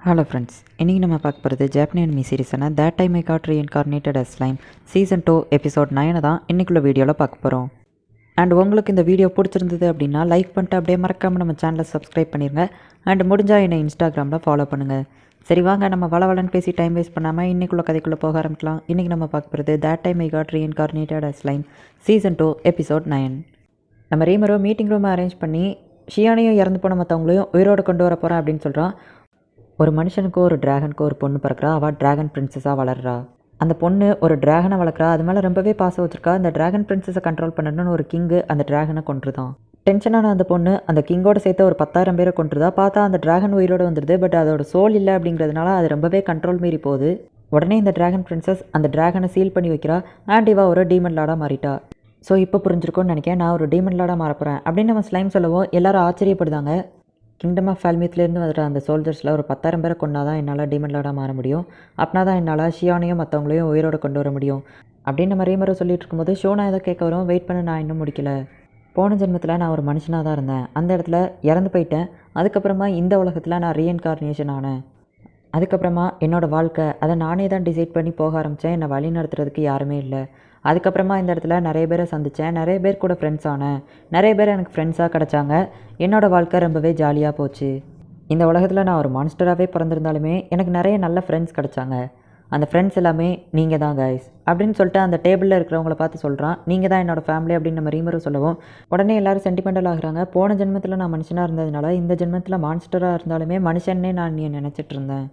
Hello friends, இன்றைக்கி நம்ம பார்க்க போகிறது ஜாப்பனீஸ் அனிமி சீரிஸான that time I got reincarnated as slime season 2 episode 9 தான் இன்றைக்குள்ள வீடியோவில் பார்க்க போகிறோம். அண்ட் உங்களுக்கு இந்த வீடியோ பிடிச்சிருந்தது அப்படின்னா லைக் பண்ணிட்டு அப்படியே மறக்காமல் நம்ம சேனலை சப்ஸ்கிரைப் பண்ணிடுங்க. அண்ட் முடிஞ்சால் என்னை இன்ஸ்டாகிராமில் ஃபாலோ பண்ணுங்கள். சரி வாங்க, நம்ம வளவலன்னு பேசி டைம் வேஸ்ட் பண்ணாமல் இன்றைக்குள்ள கதைக்குள்ளே போக ஆரம்பிக்கலாம். இன்றைக்கி நம்ம பார்க்க போகிறது that time I got reincarnated as slime season 2 episode 9. நம்ம ரீமரோ மீட்டிங் ரூமை அரேஞ்ச் பண்ணி ஷியானையும் இறந்து போன மற்றவங்களையும் உயிரோடு கொண்டு வர போகிறேன் அப்படின்னு சொல்கிறான். ஒரு மனுஷனுக்கோ ஒரு டிராகனுக்கோ ஒரு பொண்ணு பிறக்கிறா, அவள் டிராகன் பிரின்சஸாக வளர்றா. அந்த பொண்ணு ஒரு டிராகனை வளர்க்குறா, அது மேலே ரொம்பவே பாசம் வச்சிருக்கா. அந்த டிராகன் பிரின்சஸை கண்ட்ரோல் பண்ணணும்னு ஒரு கிங்கு அந்த டிராகனை கொன்றுதான். டென்ஷனான அந்த பொண்ணு அந்த கிங்கோட சேர்த்து ஒரு 10,000 பேரை கொன்றுதா. பார்த்தா அந்த டிராகன் உயிரோடு வந்துடுது. பட் அதோட சோல் இல்லை அப்படிங்கிறதுனால அது ரொம்பவே கண்ட்ரோல் மீறி போகுது. உடனே இந்த டிராகன் பிரின்சஸ் அந்த டிராகனை சீல் பண்ணி வைக்கிறா. அண்ட் இவா ஒரு டீமன் லாடாக மாறிட்டா. ஸோ இப்போ புரிஞ்சிருக்கும்னு நினைக்கிறேன், நான் ஒரு டீமன் லாடாக மாறப்போகிறேன் அப்படின்னு நம்ம ஸ்லைம் சொல்லவும் எல்லாரும் ஆச்சரியப்படுதாங்க. கிங்டம் ஆஃப் ஃபால்மியத்துலேருந்து வந்துட்டு அந்த சோல்ஜர்ஸில் ஒரு 10,000 பேரை கொண்டா தான் என்னால் டீமன் லாடாக மாற முடியும். அப்படின்னா தான் என்னால் ஷியானையும் மற்றவங்களையும் உயிரோடு கொண்டு வர முடியும் அப்படின்னு நம்ம ரீமரோ சொல்லிட்டு இருக்கும்போது ஷோனா ஏதோ கேட்க வரும். வெயிட் பண்ண, நான் இன்னும் முடிக்கல. போன ஜென்மத்தில் நான் ஒரு மனுஷனாக தான் இருந்தேன், அந்த இடத்துல இறந்து போயிட்டேன். அதுக்கப்புறமா இந்த உலகத்தில் நான் ரீஇன்கார்னேஷன் ஆனேன். அதுக்கப்புறமா என்னோடய வாழ்க்கை அதை நானே தான் டிசைட் பண்ணி போக ஆரம்பித்தேன். என்னை வழி நடத்துறதுக்கு யாருமே இல்லை. அதுக்கப்புறமா இந்த இடத்துல நிறைய பேரை சந்தித்தேன், நிறைய பேர் கூட ஃப்ரெண்ட்ஸ் ஆனேன், நிறைய பேர் எனக்கு ஃப்ரெண்ட்ஸாக கிடச்சாங்க. என்னோடய வாழ்க்கை ரொம்பவே ஜாலியாக போச்சு. இந்த உலகத்தில் நான் ஒரு மான்ஸ்டராகவே பிறந்திருந்தாலுமே எனக்கு நிறைய நல்ல ஃப்ரெண்ட்ஸ் கிடச்சாங்க. அந்த ஃப்ரெண்ட்ஸ் எல்லாமே நீங்கள் தான் கைஸ் அப்படின்னு சொல்லிட்டு அந்த டேபிளில் இருக்கிறவங்கள பார்த்து சொல்கிறான். நீங்கள் தான் என்னோடய ஃபேமிலி அப்படின்னு நம்ம ரீமரும் சொல்லவும் உடனே எல்லோரும் சென்டிமெண்டல் ஆகுறாங்க. போன ஜென்மத்தில் நான் மனுஷனாக இருந்ததுனால இந்த ஜென்மத்தில் மான்ஸ்டராக இருந்தாலுமே மனுஷன்னே நான் நீ நினச்சிட்டு இருந்தேன்.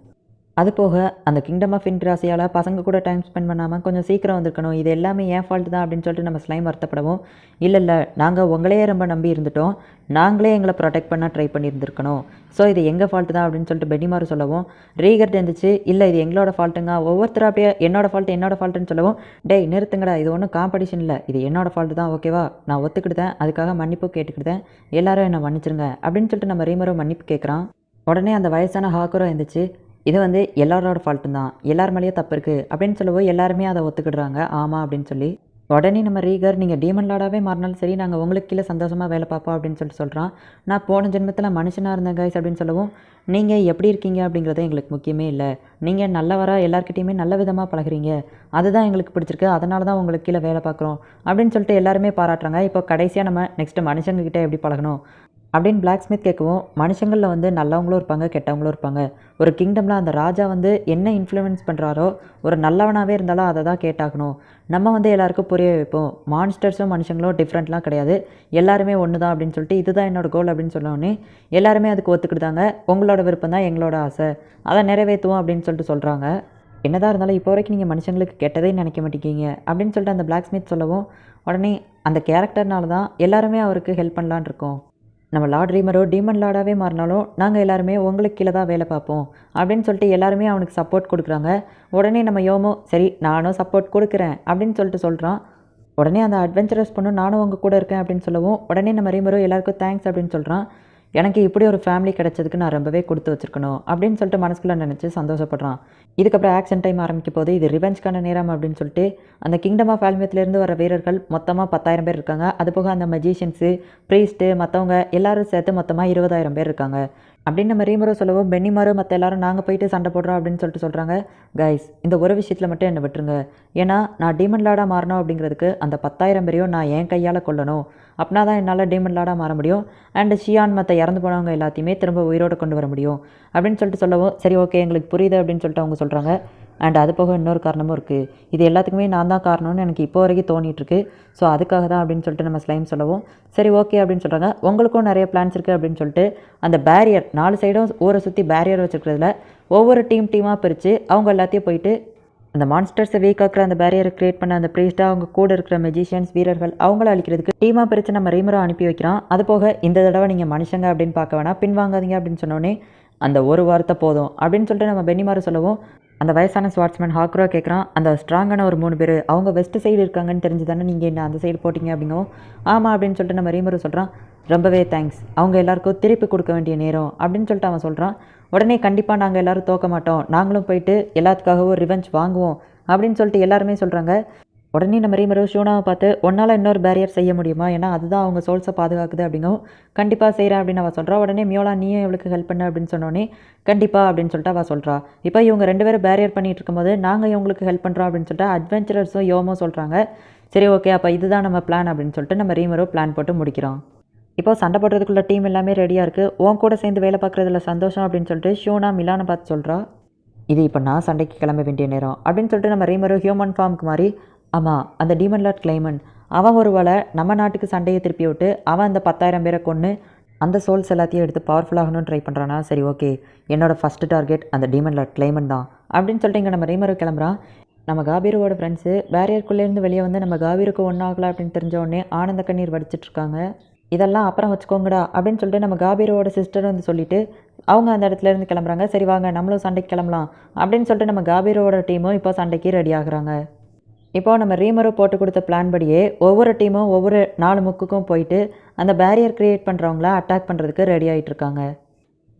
அது போக அந்த கிங்டம் ஆஃப் இன்ட்ராசியால் பசங்க கூட டைம் ஸ்பெண்ட் பண்ணாமல் கொஞ்சம் சீக்கிரம் வந்திருக்கணும். இது எல்லாமே ஏன் ஃபால்ட் தான் அப்படின்னு சொல்லிட்டு நம்ம ஸ்லைம் வருத்தப்படவும், இல்லை நாங்கள் உங்களையே ரொம்ப நம்பி இருந்துட்டோம், நாங்களே எங்களை ப்ரொடெக்ட் பண்ண ட்ரை பண்ணியிருந்துருக்கணும். ஸோ இது எங்கள் ஃபால்ட்டு தான் அப்படின்னு சொல்லிட்டு பெனிமாரு சொல்லவும் ரீகர்ட் இருந்துச்சு, இல்லை இது எங்களோட ஃபால்ட்டுங்க. ஒவ்வொருத்தரும் அப்படியே என்னோட ஃபால்ட்டுன்னு சொல்லவும், டேய் நிறுத்துங்கடா, இது ஒன்றும் காம்படிஷன் இல்லை, இது என்னோடய ஃபால்ட்டு தான், ஓகேவா? நான் ஒத்துக்கிட்டேன், அதுக்காக மன்னிப்பு கேட்டுக்கிட்டேன், எல்லாரும் என்னை மன்னிச்சிருங்க அப்படின்னு சொல்லிட்டு நம்ம ரீமரோ மன்னிப்பு கேட்குறான். உடனே அந்த வயசான ஹாக்கரோ இருந்துச்சு, இது எல்லாரோட ஃபால்ட்டும் தான், எல்லார் மேலேயே தப்பு இருக்குது அப்படின்னு சொல்லவும் எல்லாருமே அதை ஒத்துக்கிடுறாங்க, ஆமாம் அப்படின்னு சொல்லி. உடனே நம்ம ரீகர், நீங்கள் டீமன் லாடாகவே மாறினாலும் சரி, நாங்கள் உங்களுக்கு கீழே சந்தோஷமாக வேலை பார்ப்போம் அப்படின்னு சொல்லிட்டு சொல்கிறான். நான் போன ஜென்மத்தில் மனுஷனாக இருந்தேன் கைஸ் அப்படின்னு சொல்லவும், நீங்கள் எப்படி இருக்கீங்க அப்படிங்கிறது எங்களுக்கு முக்கியமே இல்லை, நீங்கள் நல்லவராக எல்லாருக்கிட்டையுமே நல்ல விதமாக பழகிறீங்க, அதுதான் எங்களுக்கு பிடிச்சிருக்கு, அதனால தான் உங்களுக்கு கீழே வேலை பார்க்குறோம் அப்படின்னு சொல்லிட்டு எல்லாருமே பாராட்டுறாங்க. இப்போ கடைசியாக நம்ம நெக்ஸ்ட்டு மனுஷங்கக்கிட்ட எப்படி பழகணும் அப்படின்னு பிளாக் ஸ்மித் கேட்கவும், மனுஷங்களில் நல்லவங்களும் இருப்பாங்க, கெட்டவங்களும் இருப்பாங்க. ஒரு கிங்டமில் அந்த ராஜா என்ன இன்ஃப்ளூயன்ஸ் பண்ணுறாரோ ஒரு நல்லவனாகவே இருந்தாலும் அதை தான் கேட்டாகணும். நம்ம எல்லாருக்கும் புரிய வைப்போம், மான்ஸ்டர்ஸும் மனுஷங்களும் டிஃப்ரெண்ட்லாம் கிடையாது, எல்லாருமே ஒன்று தான் அப்படின்னு சொல்லிட்டு இதுதான் என்னோடய கோல் அப்படின்னு சொன்னோடனே எல்லாருமே அதுக்கு ஒத்துக்கிட்டாங்க. உங்களோட விருப்பம் தான் எங்களோட ஆசை, அதை நிறைவேற்றுவோம் அப்படின்னு சொல்லிட்டு சொல்கிறாங்க. என்னதான் இருந்தாலும் இப்போ வரைக்கும் நீங்கள் மனுஷங்களுக்கு கெட்டதே நினைக்க மாட்டேங்கிங்க அப்படின்னு சொல்லிட்டு அந்த பிளாக் ஸ்மித் சொல்லவும் உடனே அந்த கேரக்டர்னால தான் எல்லாருமே அவருக்கு ஹெல்ப் பண்ணலான் இருக்கோம். நம்ம லார்ட் ரீமரோ டீமன் லாடாகவே மாறினாலும் நாங்கள் எல்லாருமே உங்களுக்கு கீழே தான் வேலை பார்ப்போம் அப்படின்னு சொல்லிட்டு எல்லாருமே அவனுக்கு சப்போர்ட் கொடுக்குறாங்க. உடனே நம்ம யோமோ, சரி நானும் சப்போர்ட் கொடுக்குறேன் அப்படின்னு சொல்லிட்டு சொல்கிறான். உடனே அந்த அட்வென்ச்சரஸ் பொண்ணு, நானும் உங்கள் கூட இருக்கேன் அப்படின்னு சொல்லவும் உடனே நம்ம ரீமரோ எல்லாருக்கும் தேங்க்ஸ் அப்படின்னு சொல்கிறான். எனக்கு இப்படி ஒரு ஃபேமிலி கிடச்சதுக்கு நான் ரொம்பவே கொடுத்து வச்சுருக்கணும் அப்படின்னு சொல்லிட்டு மனசுக்குள்ளே நினச்சி சந்தோஷப்படுறான். இதுக்கப்புறம் ஆக்ஷன் டைம் ஆரம்பிக்க போது இது ரிவெஞ்ச்கான நேரம் அப்படின்னு சொல்லிட்டு அந்த கிங்டம் ஆஃப் ஃபால்மியத்துலேருந்து வர வீரர்கள் மொத்தமாக 10,000 பேர் இருக்காங்க. அதுபோக அந்த மெஜிஷியன்ஸு, ப்ரீஸ்ட்டு, மற்றவங்க எல்லாரும் சேர்த்து மொத்தமாக 20,000 பேர் இருக்காங்க அப்படின்னு நம்ம ரீமரோ சொல்லவும் பென்னிமாரோ மற்ற எல்லாரும் நாங்கள் போயிட்டு சண்டை போடுறோம் அப்படின்னு சொல்லிட்டு சொல்கிறாங்க. கைஸ், இந்த ஒரு விஷயத்தில் மட்டும் என்னை விட்டுருங்க, ஏன்னா நான் டீமன் லாடாக மாறணும் அப்படிங்கிறதுக்கு அந்த 10,000 பேரையும் நான் என் கையால் கொல்லணும், அப்படின்னா தான் என்னால் டீமன் லாடாக மாற முடியும். அண்ட் ஷியான் மற்ற இறந்து போனவங்க எல்லாத்தையுமே திரும்ப உயிரோடு கொண்டு வர முடியும் அப்படின்னு சொல்லிட்டு சொல்லவும், சரி ஓகே எங்களுக்கு புரியுது அப்படின்னு சொல்லிட்டு அவங்க சொல்கிறாங்க. அண்ட் அது போக இன்னொரு காரணமும் இருக்குது, இது எல்லாத்துக்குமே நான் தான் காரணம்னு எனக்கு இப்போ வரைக்கும் தோணிகிட்ருக்கு, ஸோ அதுக்காக தான் அப்படின்னு சொல்லிட்டு நம்ம ஸ்லைம் சொல்லவும் சரி ஓகே அப்படின்னு சொல்கிறாங்க. உங்களுக்கும் நிறைய பிளான்ஸ் இருக்குது அப்படின்னு சொல்லிட்டு அந்த பேரியர் 4 சைடும் ஊரை சுற்றி பேரியர் வச்சுருக்கிறதுல ஒவ்வொரு டீமாக பிரித்து அவங்க எல்லாத்தையும் போயிட்டு அந்த மான்ஸ்டர்ஸை வீக்காக்குற அந்த பேரியரை க்ரியேட் பண்ண அந்த ப்ரீஸ்ட்டாக அவங்க கூட இருக்கிற மெஜிஷியன்ஸ் வீரர்கள் அவங்கள அழிக்கிறதுக்கு டீமாக பிரித்து நம்ம ரீமரோ அனுப்பி வைக்கிறான். அது போக இந்த தடவை நீங்கள் மனுஷங்க அப்படின்னு பார்க்க வேணாம், பின்வாங்காதீங்க அப்படின்னு சொன்னோடனே அந்த ஒரு வார்த்தை போதும் அப்படின்னு சொல்லிட்டு நம்ம பென்னிமாரு சொல்லவும் அந்த வயசான ஸ்வாட்ஸ்மேன் ஹாக்ரோ கேட்குறான், அந்த ஸ்ட்ராங்கான ஒரு 3 பேர் அவங்க வெஸ்ட் சைடு இருக்காங்கன்னு தெரிஞ்சு தானே நீங்கள் என்ன அந்த சைடு போட்டிங்க அப்படிங்கவும், ஆமாம் அப்படின்னு சொல்லிட்டு நம்ம ரீமரோ சொல்கிறான். ரொம்பவே தேங்க்ஸ், அவங்க எல்லாருக்கும் திருப்பி கொடுக்க வேண்டிய நேரம் அப்படின்னு சொல்லிட்டு அவன் சொல்கிறான். உடனே கண்டிப்பாக நாங்கள் எல்லோரும் தோக்க மாட்டோம், நாங்களும் போயிட்டு எல்லாத்துக்காகவும் ரிவெஞ்ச் வாங்குவோம் அப்படின்னு சொல்லிட்டு எல்லாருமே சொல்கிறாங்க. உடனே நம்ம ரீமரோ ஷூனாவை பார்த்து உன்னால் இன்னொரு பேரியர் செய்ய முடியுமா, ஏன்னா அதுதான் அவங்க சோல்ஸை பாதுகாக்குது அப்படிங்கவும் கண்டிப்பாக செய்கிறேன் அப்படின்னு அவள் சொல்கிறா. உடனே மியோலா நீயும் இவளுக்கு ஹெல்ப் பண்ண அப்படின்னு சொன்னோடனே கண்டிப்பாக அப்படின்னு சொல்லிட்டு அவள் சொல்கிறா. இப்போ இவங்க 2 பேரும் பேரியர் பண்ணிகிட்டு இருக்கும்போது நாங்கள் இவங்களுக்கு ஹெல்ப் பண்ணுறோம் அப்படின்னு சொல்லிட்டு அட்வென்ச்சரர்ஸும் யோமோ சொல்கிறாங்க. சரி ஓகே, அப்போ இதுதான் நம்ம பிளான் அப்படின்னு சொல்லிட்டு நம்ம ரீமரோ பிளான் போட்டு முடிக்கிறோம். இப்போ சண்டை போடுறதுக்குள்ள டீம் எல்லாமே ரெடியாக இருக்குது. உன் கூட சேர்ந்து வேலை பார்க்குறதுல சந்தோஷம் அப்படின்னு சொல்லிட்டு ஷூனா மிலானை பார்த்து சொல்கிறா. இது இப்போ நான் சண்டைக்கு கிளம்ப வேண்டிய நேரம் அப்படின்னு சொல்லிட்டு நம்ம ரீமரோ ஹியூமன் ஃபார்முக்கு மாதிரி ஆமாம் அந்த டீமன் லார்ட் கிளைமன் அவன் ஒரு வேளை நம்ம நாட்டுக்கு சண்டையை திருப்பி விட்டு அவன் அந்த 10,000 பேரை கொன்று அந்த சோல்ஸ் எல்லாத்தையும் எடுத்து பவர்ஃபுல்லாகணும்னு ட்ரை பண்ணுறானா. சரி ஓகே, என்னோடய ஃபஸ்ட்டு டார்கெட் அந்த டீமன் லார்ட் கிளைமன் தான் அப்படின்னு சொல்லிட்டு இங்கே நம்ம ரீமரோ கிளம்புறான். நம்ம காபீரோட ஃப்ரெண்ட்ஸு பேரியருக்குள்ளேருந்து வெளியே வந்து நம்ம காபீருக்கு ஒன்றாகலாம் அப்படின்னு தெரிஞ்ச உடனே ஆனந்த கண்ணீர் வடிச்சிட்ருக்காங்க. இதெல்லாம் அப்புறம் வச்சுக்கோங்கடா அப்படின்னு சொல்லிட்டு நம்ம காபீரோட சிஸ்டர் வந்து சொல்லிவிட்டு அவங்க அந்த இடத்துலேருந்து கிளம்புறாங்க. சரி வாங்க நம்மளும் சண்டைக்கு கிளம்பலாம் அப்படின்னு சொல்லிட்டு நம்ம காபீரோட டீமும் இப்போ சண்டைக்கு ரெடி ஆகுறாங்க. இப்போ நம்ம ரீமரோ போட்டு கொடுத்த பிளான் படியே ஒவ்வொரு டீமும் ஒவ்வொரு 4 முக்குக்கும் போயிட்டு அந்த பேரியர் க்ரியேட் பண்ணுறவங்கள அட்டாக் பண்ணுறதுக்கு ரெடி ஆகிட்டு இருக்காங்க.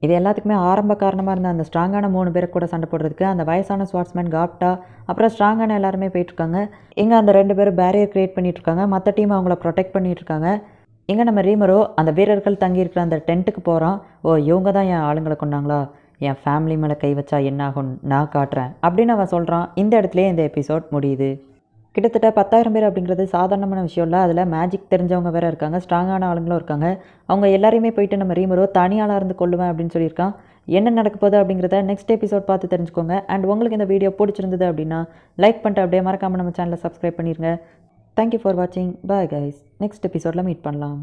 இது எல்லாத்துக்குமே ஆரம்ப காரணமாக இருந்த அந்த ஸ்ட்ராங்கான 3 பேரை கூட சண்டை போடுறதுக்கு அந்த வயசான ஸ்வாட்ஸ்மேன் காப்டா அப்புறம் ஸ்ட்ராங்கான எல்லாருமே போயிட்டுருக்காங்க. இங்கே அந்த 2 பேரும் பேரியர் க்ரியேட் பண்ணிகிட்ருக்காங்க. மற்ற டீம் அவங்கள ப்ரொடெக்ட் பண்ணிகிட்ருக்காங்க. இங்கே நம்ம ரீமரோ அந்த வீரர்கள் தங்கியிருக்கிற அந்த டென்ட்டுக்கு போகிறோம். ஓ இவங்க தான் என் ஆளுங்களை கொண்டாங்களா, என் ஃபேமிலி மேலே கை வச்சா என்ன ஆகும் நான் காட்டுறேன் அப்படின்னு அவன் சொல்கிறான். இந்த இடத்துலையே இந்த எபிசோட் முடியுது. கிட்டத்தட்ட 10,000 பேர் அப்படிங்கிறது சாதாரணமான விஷயம் இல்லை. அதில் மேஜிக் தெரிஞ்சவங்க வேறு இருக்காங்க, ஸ்ட்ராங்கான ஆளுங்களும் இருக்காங்க. அவங்க எல்லாரையுமே போயிட்டு நம்ம ரீமரோ தனியாளாக இருந்து கொள்ளுவேன் அப்படின்னு சொல்லியிருக்கான். என்ன நடக்க போகுது அப்படிங்கிறத நெக்ஸ்ட் எபிசோட் பார்த்து தெரிஞ்சுக்கோங்க. அண்ட் உங்களுக்கு இந்த வீடியோ பிடிச்சிருந்தது அப்படின்னா லைக் பண்ணிட்டு அப்படியே மறக்காமல் நம்ம சேனலை சப்ஸ்கிரைப் பண்ணிடுங்க. தேங்க்யூ ஃபார் வாட்சிங். Bye guys. நெக்ஸ்ட் எபிசோடில் மீட் பண்ணலாம்.